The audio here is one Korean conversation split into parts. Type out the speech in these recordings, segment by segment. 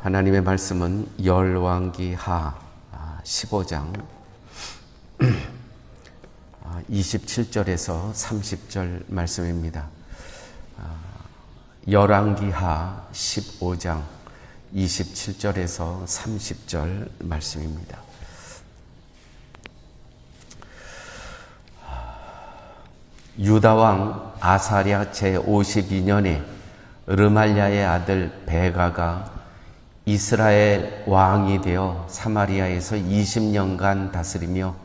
하나님의 말씀은 열왕기하 15장 27절에서 30절 말씀입니다. 열왕기하 15장 27절에서 30절 말씀입니다. 유다왕 아사랴 제52년에 르말랴의 아들 베가가 이스라엘 왕이 되어 사마리아에서 20년간 다스리며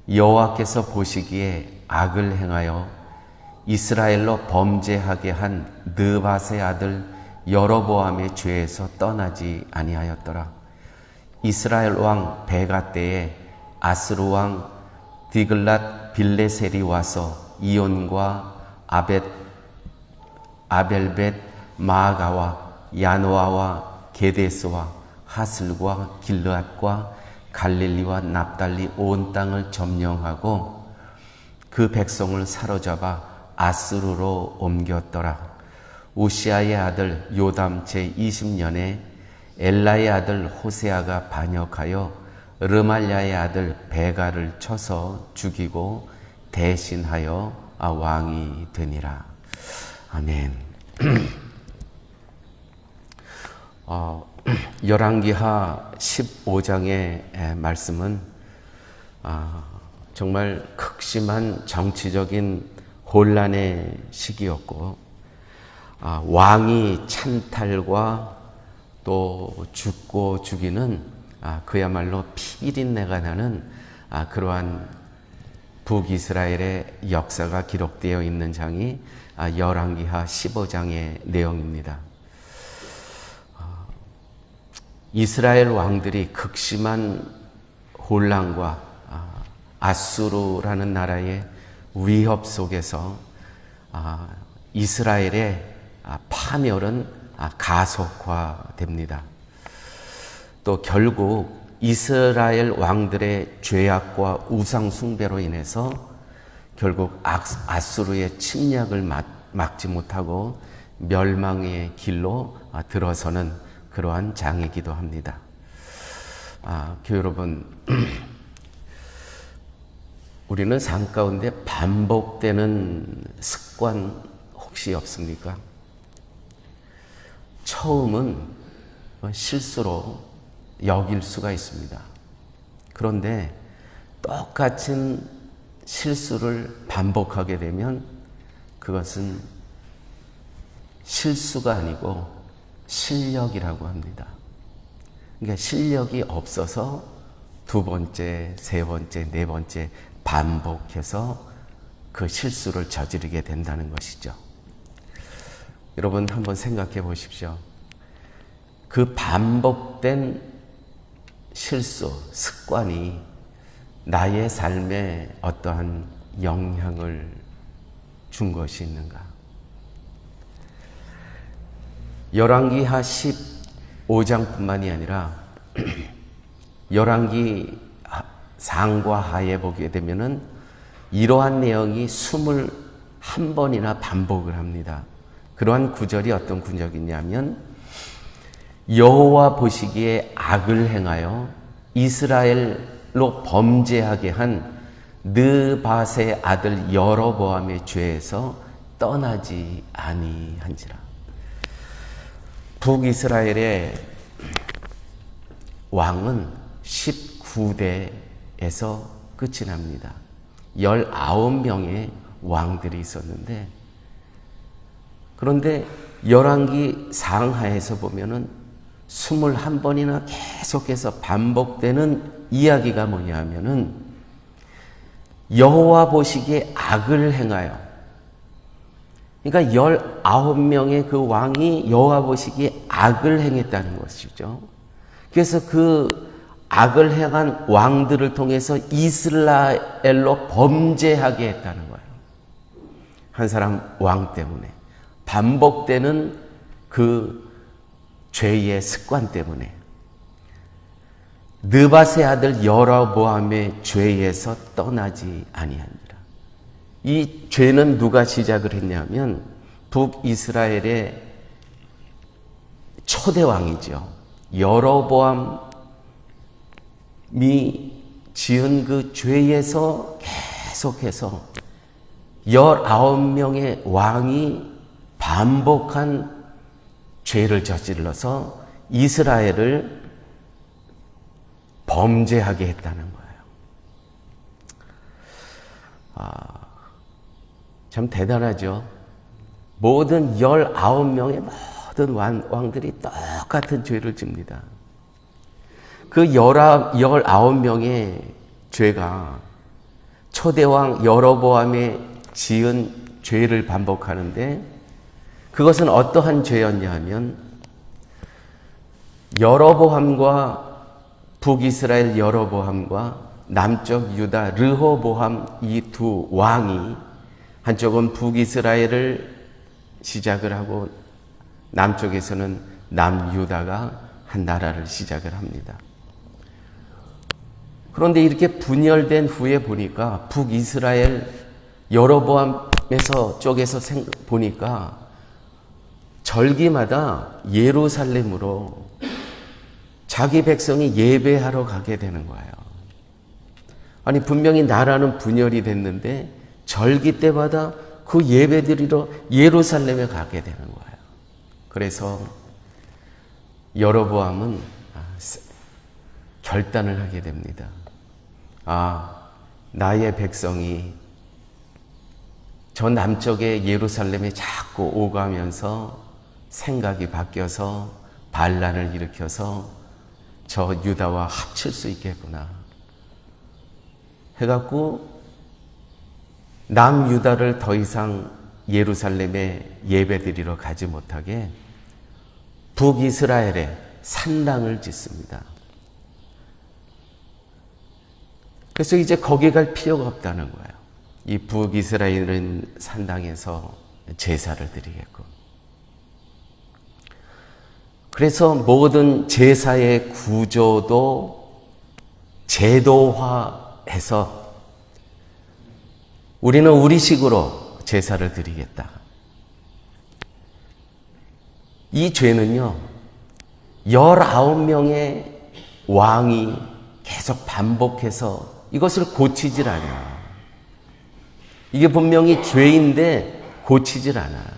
여호와께서 보시기에 악을 행하여 이스라엘로 범죄하게 한 느밧의 아들 여로보암의 죄에서 떠나지 아니하였더라. 이스라엘 왕 베가 때에 아스루 왕 디글랏 빌레셀이 와서 이온과 아벨벳 마아가와 야노아와 게데스와 하슬과 길르앗과 갈릴리와 납달리 온 땅을 점령하고 그 백성을 사로잡아 아스루로 옮겼더라. 우시아의 아들 요담 제20년에 엘라의 아들 호세아가 반역하여 르말랴의 아들 베가를 쳐서 죽이고 대신하여 왕이 되니라. 아멘. 열왕기하 15장의 말씀은 정말 극심한 정치적인 혼란의 시기였고, 왕이 찬탈과 또 죽고 죽이는 그야말로 피비린내가 나는 그러한 북이스라엘의 역사가 기록되어 있는 장이 열왕기하 15장의 내용입니다. 이스라엘 왕들이 극심한 혼란과 아수르라는 나라의 위협 속에서 이스라엘의 파멸은 가속화됩니다. 또 결국 이스라엘 왕들의 죄악과 우상 숭배로 인해서 결국 아수르의 침략을 막지 못하고 멸망의 길로 들어서는 그러한 장이기도 합니다. 교회 여러분, 우리는 삶 가운데 반복되는 습관 혹시 없습니까? 처음은 실수로 여길 수가 있습니다. 그런데 똑같은 실수를 반복하게 되면 그것은 실수가 아니고 실력이라고 합니다. 그러니까 실력이 없어서 두 번째, 세 번째, 네 번째 반복해서 그 실수를 저지르게 된다는 것이죠. 여러분 한번 생각해 보십시오. 그 반복된 실수, 습관이 나의 삶에 어떠한 영향을 준 것이 있는가? 열왕기하 15장뿐만이 아니라 열왕기 상과 하에 보게 되면은 이러한 내용이 21번이나 반복을 합니다. 그러한 구절이 어떤 구절이냐면 여호와 보시기에 악을 행하여 이스라엘로 범죄하게 한 느밧의 아들 여로보암의 죄에서 떠나지 아니한지라. 북이스라엘의 왕은 19대에서 끝이 납니다. 19명의 왕들이 있었는데, 그런데 열왕기 상하에서 보면은 21번이나 계속해서 반복되는 이야기가 뭐냐 하면은 여호와 보시기에 악을 행하여, 그러니까 19명의 그 왕이 여호와 보시기에 악을 행했다는 것이죠. 그래서 그 악을 행한 왕들을 통해서 이스라엘로 범죄하게 했다는 거예요. 한 사람 왕 때문에, 반복되는 그 죄의 습관 때문에, 느밧의 아들 여로보암의 죄에서 떠나지 아니하니라. 이 죄는 누가 시작을 했냐면 북이스라엘의 초대 왕이죠. 여로보암이 지은 그 죄에서 계속해서 19명의 왕이 반복한 죄를 저질러서 이스라엘을 범죄하게 했다는 거예요. 참 대단하죠. 모든 19명의 모든 왕들이 똑같은 죄를 집니다. 그 19명의 죄가 초대왕 여로보암의 지은 죄를 반복하는데, 그것은 어떠한 죄였냐 하면, 여로보암과 북이스라엘 여로보암과 남쪽 유다 르호보암 이 두 왕이, 한쪽은 북이스라엘을 시작을 하고 남쪽에서는 남유다가 한 나라를 시작을 합니다. 그런데 이렇게 분열된 후에 보니까 북이스라엘 여로보암에서 쪽에서 보니까 절기마다 예루살렘으로 자기 백성이 예배하러 가게 되는 거예요. 아니, 분명히 나라는 분열이 됐는데 절기 때마다 그 예배드리러 예루살렘에 가게 되는 거예요. 그래서 여로보암은 결단을 하게 됩니다. 나의 백성이 저 남쪽의 예루살렘에 자꾸 오가면서 생각이 바뀌어서 반란을 일으켜서 저 유다와 합칠 수 있겠구나 해갖고 남유다를 더 이상 예루살렘에 예배드리러 가지 못하게 북이스라엘에 산당을 짓습니다. 그래서 이제 거기 갈 필요가 없다는 거예요. 이 북이스라엘은 산당에서 제사를 드리겠고. 그래서 모든 제사의 구조도 제도화해서 우리는 우리식으로 제사를 드리겠다. 이 죄는요, 19명의 왕이 계속 반복해서 이것을 고치질 않아요. 이게 분명히 죄인데 고치질 않아요.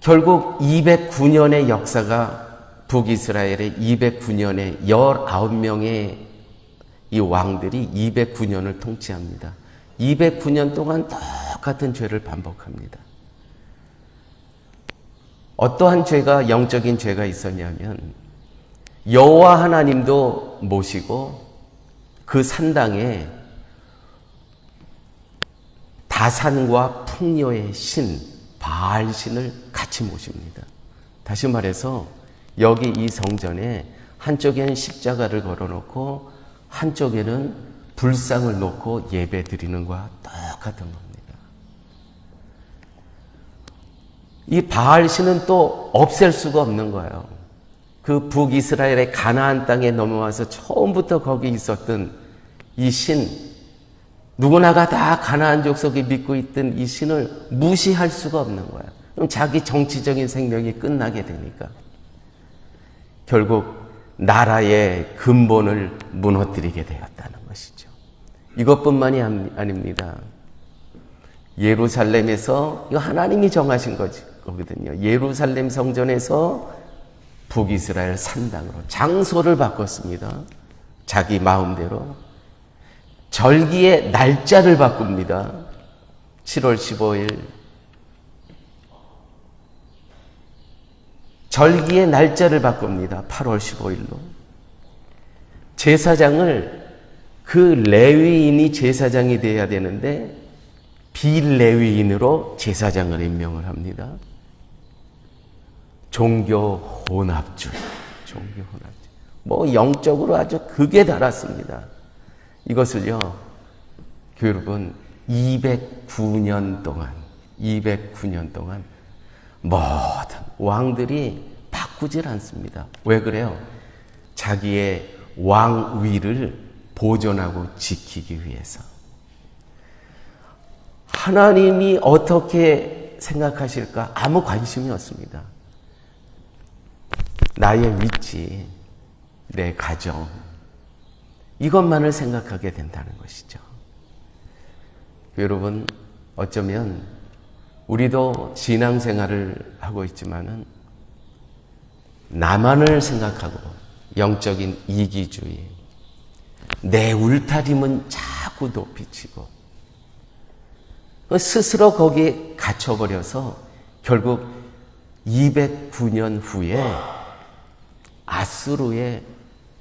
결국 209년의 역사가 북이스라엘의 209년의 19명의 이 왕들이 209년을 통치합니다. 209년 동안 똑같은 죄를 반복합니다. 어떠한 죄가, 영적인 죄가 있었냐면, 여호와 하나님도 모시고 그 산당에 다산과 풍요의 신, 바알신을 같이 모십니다. 다시 말해서 여기 이 성전에 한쪽에는 십자가를 걸어놓고 한쪽에는 불상을 놓고 예배 드리는 것과 똑같은 겁니다. 이 바알신은 또 없앨 수가 없는 거예요. 그 북이스라엘의 가나안 땅에 넘어와서 처음부터 거기 있었던 이 신, 누구나가 다 가나안 족속이 믿고 있던 이 신을 무시할 수가 없는 거예요. 그럼 자기 정치적인 생명이 끝나게 되니까 결국 나라의 근본을 무너뜨리게 되었다는 것이죠. 이것뿐만이 아닙니다. 예루살렘에서, 이거 하나님이 정하신 거거든요. 예루살렘 성전에서 북이스라엘 산당으로 장소를 바꿨습니다. 자기 마음대로. 절기의 날짜를 바꿉니다. 7월 15일. 절기의 날짜를 바꿉니다. 8월 15일로. 제사장을, 그 레위인이 제사장이 돼야 되는데 비레위인으로 제사장을 임명을 합니다. 종교 혼합주의. 뭐 영적으로 아주 극에 달았습니다. 이것을요, 여러분, 209년 동안 모든 왕들이 바꾸질 않습니다. 왜 그래요? 자기의 왕위를 보존하고 지키기 위해서. 하나님이 어떻게 생각하실까? 아무 관심이 없습니다. 나의 위치, 내 가정, 이것만을 생각하게 된다는 것이죠. 여러분, 어쩌면 우리도 신앙생활을 하고 있지만은 나만을 생각하고 영적인 이기주의, 내 울타림은 자꾸 높이치고 스스로 거기에 갇혀버려서 결국 209년 후에 아수르에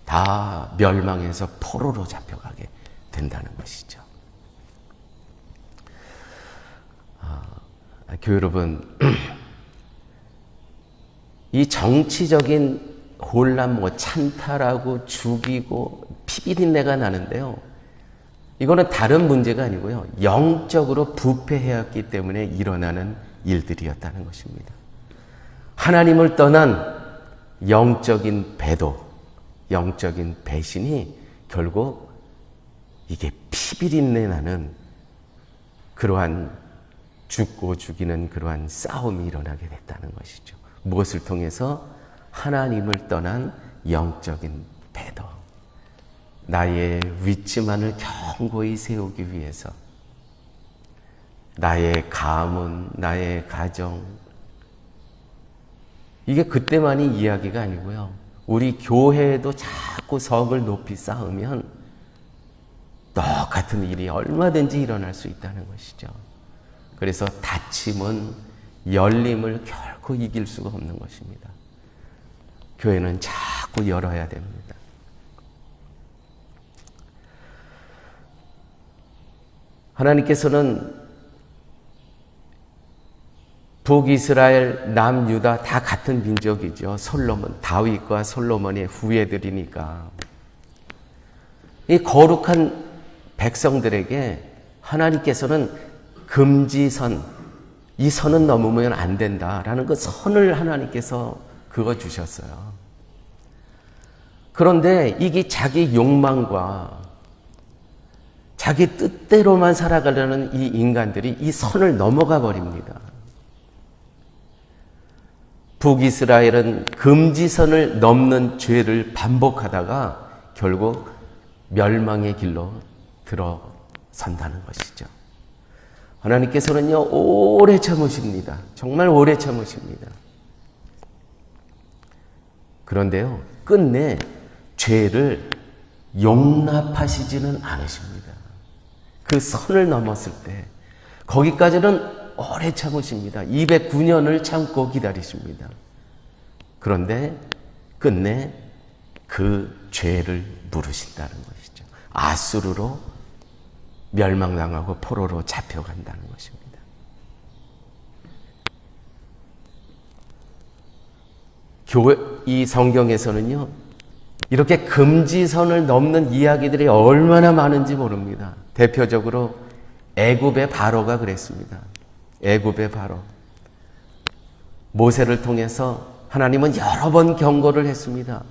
다 멸망해서 포로로 잡혀가게 된다는 것이죠. 교회 여러분, 이 정치적인 혼란, 찬탈하고 죽이고 피비린내가 나는데요. 이거는 다른 문제가 아니고요. 영적으로 부패해왔기 때문에 일어나는 일들이었다는 것입니다. 하나님을 떠난 영적인 배도, 영적인 배신이 결국 이게 피비린내 나는 그러한 죽고 죽이는 그러한 싸움이 일어나게 됐다는 것이죠. 무엇을 통해서? 하나님을 떠난 영적인 배도. 나의 위치만을 견고히 세우기 위해서 나의 가문, 나의 가정, 이게 그때만이 이야기가 아니고요. 우리 교회에도 자꾸 석을 높이 쌓으면 똑같은 일이 얼마든지 일어날 수 있다는 것이죠. 그래서 닫힘은 열림을 결코 이길 수가 없는 것입니다. 교회는 자꾸 열어야 됩니다. 하나님께서는 북이스라엘, 남유다 다 같은 민족이죠. 솔로몬, 다윗과 솔로몬의 후예들이니까. 이 거룩한 백성들에게 하나님께서는 금지선, 이 선은 넘으면 안 된다라는 그 선을 하나님께서 그어주셨어요. 그런데 이게 자기 욕망과 자기 뜻대로만 살아가려는 이 인간들이 이 선을 넘어가 버립니다. 북이스라엘은 금지선을 넘는 죄를 반복하다가 결국 멸망의 길로 들어선다는 것이죠. 하나님께서는요, 오래 참으십니다. 정말 오래 참으십니다. 그런데요, 끝내 죄를 용납하시지는 않으십니다. 그 선을 넘었을 때 거기까지는 오래 참으십니다. 209년을 참고 기다리십니다. 그런데 끝내 그 죄를 물으신다는 것이죠. 아수르로 멸망당하고 포로로 잡혀간다는 것입니다. 이 성경에서는요, 이렇게 금지선을 넘는 이야기들이 얼마나 많은지 모릅니다. 대표적으로 애굽의 바로가 그랬습니다. 애굽의 바로. 모세를 통해서 하나님은 여러 번 경고를 했습니다.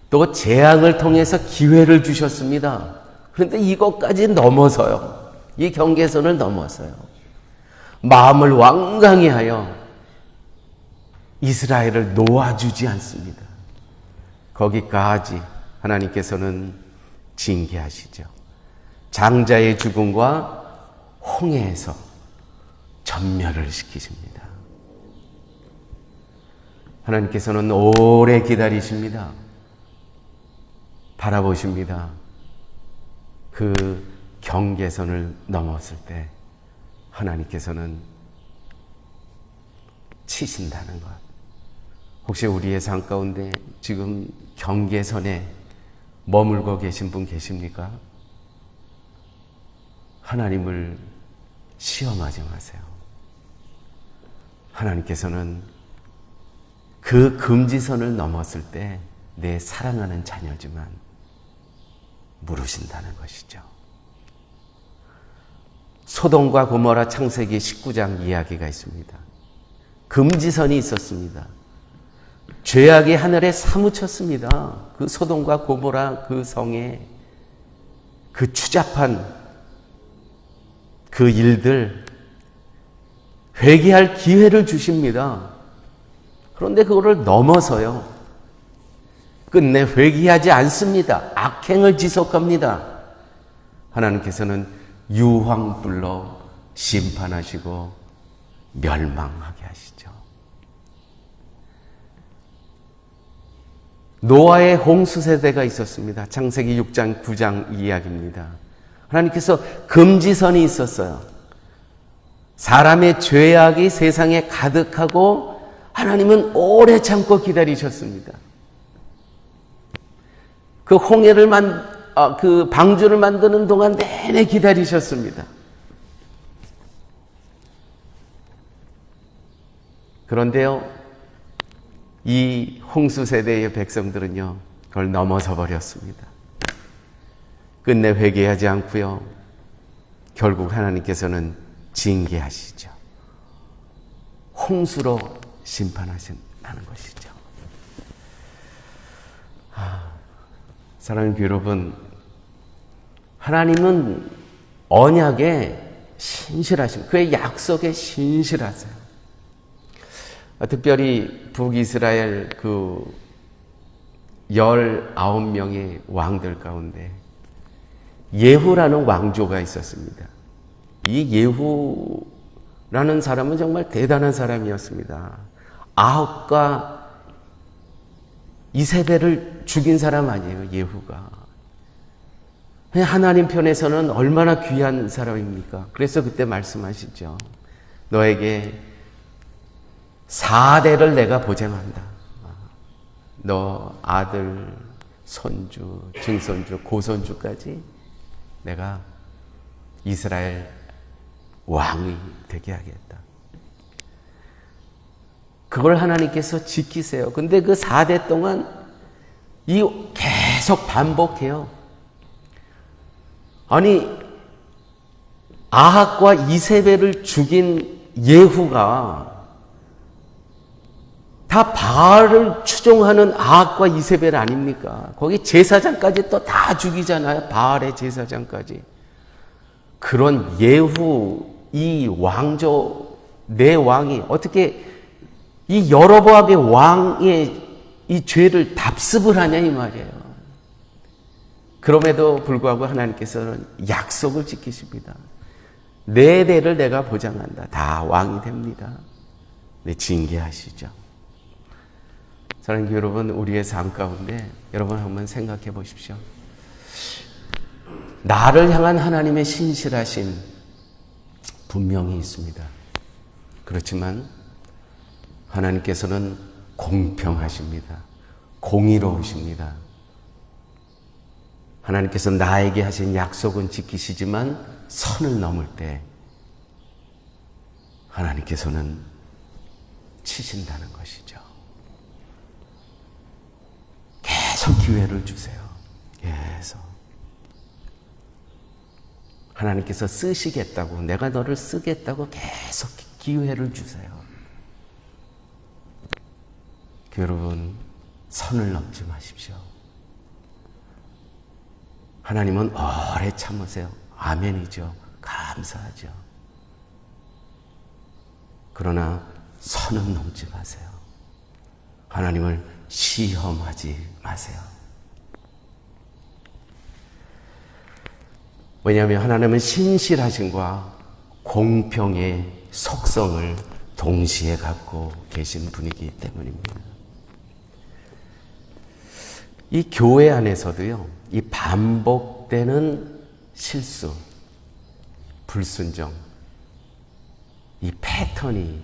또 재앙을 통해서 기회를 주셨습니다. 그런데 이것까지 넘어서요. 이 경계선을 넘어서요. 마음을 완강히 하여 이스라엘을 놓아주지 않습니다. 거기까지 하나님께서는 징계하시죠. 장자의 죽음과 홍해에서 전멸을 시키십니다. 하나님께서는 오래 기다리십니다. 바라보십니다. 그 경계선을 넘었을 때 하나님께서는 치신다는 것. 혹시 우리의 삶 가운데 지금 경계선에 머물고 계신 분 계십니까? 하나님을 시험하지 마세요. 하나님께서는 그 금지선을 넘었을 때 내 사랑하는 자녀지만 물으신다는 것이죠. 소돔과 고모라 창세기 19장 이야기가 있습니다. 금지선이 있었습니다. 죄악이 하늘에 사무쳤습니다. 그 소돔과 고모라 그 성에 그 추잡한 그 일들, 회개할 기회를 주십니다. 그런데 그거를 넘어서요. 끝내 회개하지 않습니다. 악행을 지속합니다. 하나님께서는 유황불로 심판하시고 멸망하게 하시죠. 노아의 홍수 세대가 있었습니다. 창세기 6장 9장 이야기입니다. 하나님께서 금지선이 있었어요. 사람의 죄악이 세상에 가득하고 하나님은 오래 참고 기다리셨습니다. 그 그 방주를 만드는 동안 내내 기다리셨습니다. 그런데요, 이 홍수 세대의 백성들은요, 그걸 넘어서 버렸습니다. 끝내 회개하지 않고요, 결국 하나님께서는 징계하시죠. 홍수로 심판하신다는 것이죠. 사랑하는 여러분, 하나님은 언약에 신실하십니다. 그의 약속에 신실하세요. 특별히 북이스라엘 그 19명의 왕들 가운데 예후라는 왕조가 있었습니다. 이 예후라는 사람은 정말 대단한 사람이었습니다. 아합과 이세벨을 죽인 사람 아니에요, 예후가. 하나님 편에서는 얼마나 귀한 사람입니까? 그래서 그때 말씀하시죠. 너에게 4대를 내가 보장한다. 너 아들, 손주, 증손주, 고손주까지 내가 이스라엘 왕이 되게 하겠다. 그걸 하나님께서 지키세요. 근데 그 4대 동안 계속 반복해요. 아니, 아합과 이세벨을 죽인 예후가 다 바알을 추종하는 아합과 이세벨 아닙니까? 거기 제사장까지 또 다 죽이잖아요. 바알의 제사장까지. 그런 예후, 이 왕조, 내 왕이 어떻게 이 여로보암의 왕의 이 죄를 답습을 하냐 이 말이에요. 그럼에도 불구하고 하나님께서는 약속을 지키십니다. 네 대를 내가 보장한다. 다 왕이 됩니다. 네, 징계하시죠. 사랑하는 여러분, 우리의 삶 가운데 여러분 한번 생각해 보십시오. 나를 향한 하나님의 신실하심 분명히 있습니다. 그렇지만 하나님께서는 공평하십니다. 공의로우십니다. 하나님께서 나에게 하신 약속은 지키시지만 선을 넘을 때 하나님께서는 치신다는 것이죠. 계속 기회를 주세요. 계속. 하나님께서 쓰시겠다고, 내가 너를 쓰겠다고 계속 기회를 주세요. 여러분, 선을 넘지 마십시오. 하나님은 오래 참으세요. 아멘이죠. 감사하죠. 그러나 선은 넘지 마세요. 하나님을 시험하지 마세요. 왜냐하면 하나님은 신실하심과 공평의 속성을 동시에 갖고 계신 분이기 때문입니다. 이 교회 안에서도요, 이 반복되는 실수, 불순종, 이 패턴이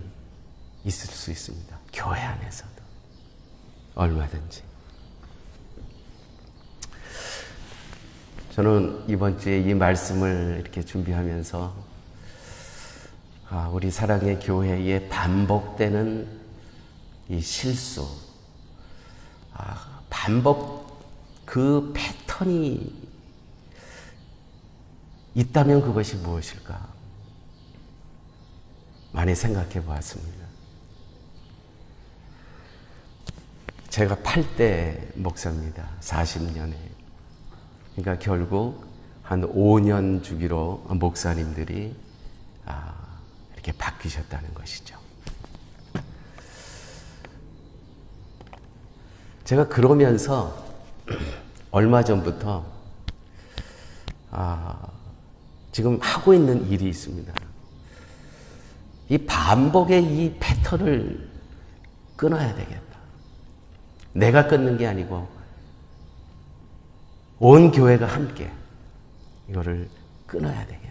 있을 수 있습니다. 교회 안에서도. 얼마든지. 저는 이번 주에 이 말씀을 이렇게 준비하면서 우리 사랑의 교회에 반복되는 이 실수, 반복 그 패턴이 있다면 그것이 무엇일까? 많이 생각해 보았습니다. 제가 8대 목사입니다. 40년에. 그러니까 결국 한 5년 주기로 목사님들이 이렇게 이렇게 바뀌셨다는 것이죠. 제가 그러면서 얼마 전부터 지금 하고 있는 일이 있습니다. 이 반복의 이 패턴을 끊어야 되겠다. 내가 끊는 게 아니고 온 교회가 함께 이거를 끊어야 되겠다.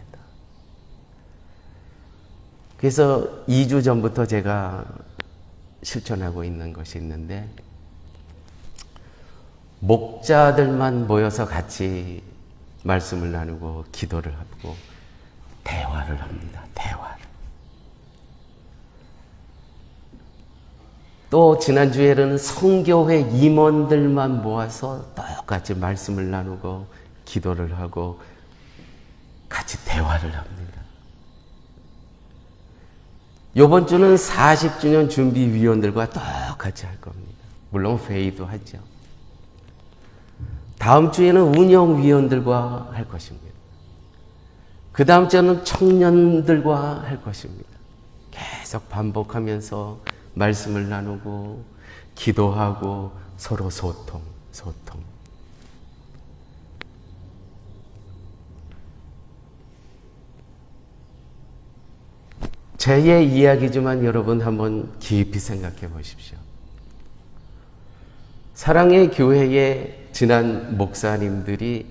그래서 2주 전부터 제가 실천하고 있는 것이 있는데, 목자들만 모여서 같이 말씀을 나누고 기도를 하고 대화를 합니다. 대화를. 또 지난주에는 성교회 임원들만 모아서 똑같이 말씀을 나누고 기도를 하고 같이 대화를 합니다. 이번 주는 40주년 준비위원들과 똑같이 할 겁니다. 물론 회의도 하죠. 다음 주에는 운영위원들과 할 것입니다. 그 다음 주에는 청년들과 할 것입니다. 계속 반복하면서 말씀을 나누고 기도하고 서로 소통. 제 이야기지만 여러분 한번 깊이 생각해 보십시오. 사랑의 교회의 지난 목사님들이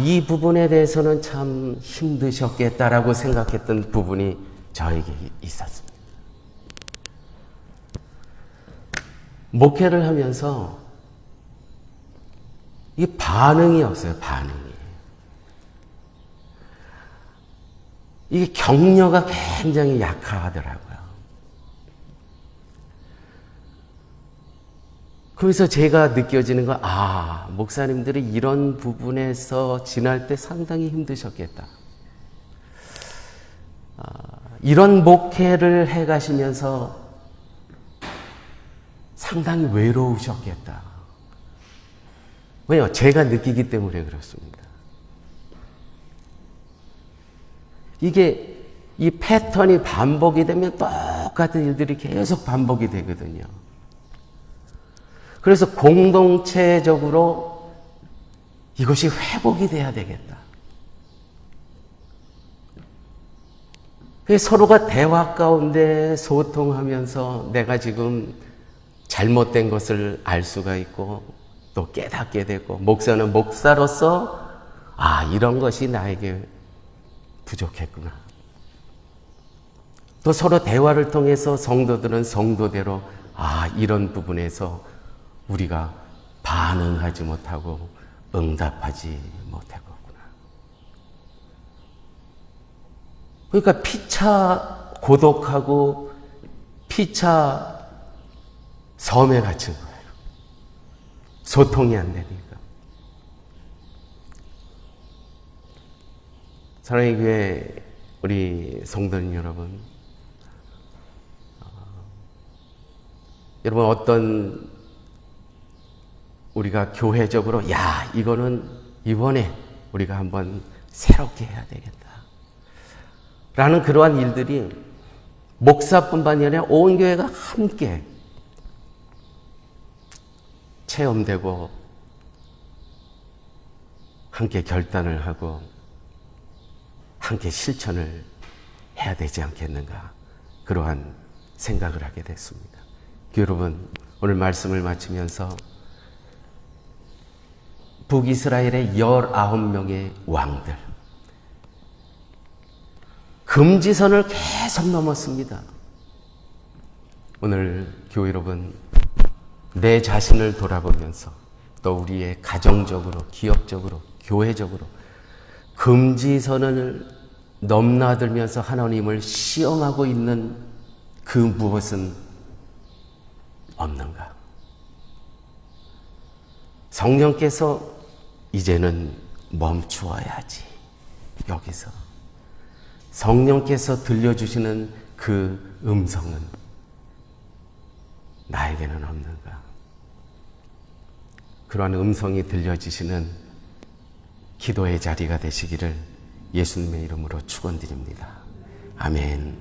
이 부분에 대해서는 참 힘드셨겠다라고 생각했던 부분이 저에게 있었습니다. 목회를 하면서 이 반응이 없어요. 반응이. 이게 격려가 굉장히 약하더라고요. 그래서 제가 느껴지는 건, 목사님들이 이런 부분에서 지날 때 상당히 힘드셨겠다. 이런 목회를 해 가시면서 상당히 외로우셨겠다. 왜요? 제가 느끼기 때문에 그렇습니다. 이게 이 패턴이 반복이 되면 똑같은 일들이 계속 반복이 되거든요. 그래서 공동체적으로 이것이 회복이 돼야 되겠다. 서로가 대화 가운데 소통하면서 내가 지금 잘못된 것을 알 수가 있고 또 깨닫게 되고, 목사는 목사로서 이런 것이 나에게 부족했구나. 또 서로 대화를 통해서 성도들은 성도대로 이런 부분에서 우리가 반응하지 못하고 응답하지 못했구나. 그러니까 피차 고독하고 피차 섬에 갇힌 거예요. 소통이 안 되니까. 사랑의 교회 우리 성도님 여러분, 여러분 어떤 우리가 교회적으로 이거는 이번에 우리가 한번 새롭게 해야 되겠다 라는 그러한 일들이 목사뿐만이 아니라 온 교회가 함께 체험되고 함께 결단을 하고 함께 실천을 해야 되지 않겠는가, 그러한 생각을 하게 됐습니다. 여러분, 오늘 말씀을 마치면서 북이스라엘의 19명의 왕들, 금지선을 계속 넘었습니다. 오늘 교회 여러분, 내 자신을 돌아보면서 또 우리의 가정적으로, 기업적으로, 교회적으로 금지선을 넘나들면서 하나님을 시험하고 있는 그 무엇은 없는가? 성령께서 이제는 멈추어야지. 여기서 성령께서 들려주시는 그 음성은 나에게는 없는가? 그러한 음성이 들려지시는 기도의 자리가 되시기를 예수님의 이름으로 축원드립니다. 아멘.